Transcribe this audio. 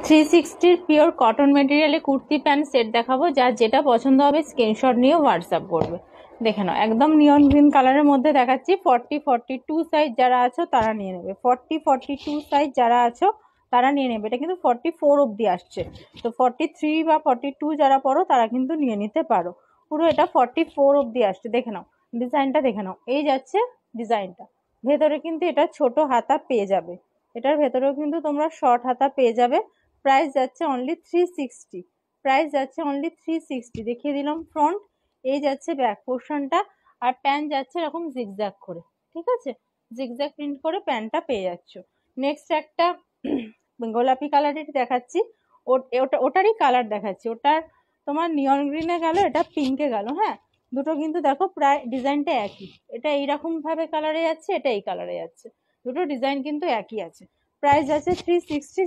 360 pure cotton মেটেরিয়ালে kurti pant set দেখাবো, যার যেটা পছন্দ হবে স্ক্রিনশট নিয়ে হোয়াটসঅ্যাপ করবে। দেখে নাও, একদম নিয়ন গ্রিন কালারের মধ্যে দেখাচ্ছি। 40-42 সাইজ যারা আছো তারা নিয়ে নেবে। 40-42 সাইজ যারা আছো তারা নিয়ে নেবে। এটা কিন্তু 44 অব্দি আসছে, তো 43 বা 42 যারা পড়ো তারা কিন্তু নিয়ে নিতে পারো। পুরো এটা 44 অব্দি আসছে। দেখে নাও ডিজাইনটা, দেখে নাও, এই যাচ্ছে ডিজাইনটা। ভেতরে কিন্তু এটা ছোট হাতা পেয়ে যাবে, এটার ভেতরেও কিন্তু তোমরা শর্ট হাতা পেয়ে যাবে। প্রাইস যাচ্ছে অনলি 360। প্রাইস যাচ্ছে অনলি 360। দেখিয়ে দিলাম ফ্রন্ট, এই যাচ্ছে ব্যাক পোর্শনটা, আর প্যান্ট যাচ্ছে এরকম জিগজ্যাগ করে। ঠিক আছে, জিগজ্যাগ প্রিন্ট করে প্যান্টটা পেয়ে যাচ্ছ। নেক্সট একটা গোলাপি কালারের দেখাচ্ছি, ওটারই কালার দেখাচ্ছি। ওটার তোমার নিয়ন গ্রিনে গেল, এটা পিঙ্কে গেল। হ্যাঁ, দুটো কিন্তু দেখো প্রায় ডিজাইনটা একই। এটা এইরকম ভাবে কালারে যাচ্ছে, এটা এই কালারে যাচ্ছে, দুটো ডিজাইন কিন্তু একই আছে। প্রাইস আছে 360।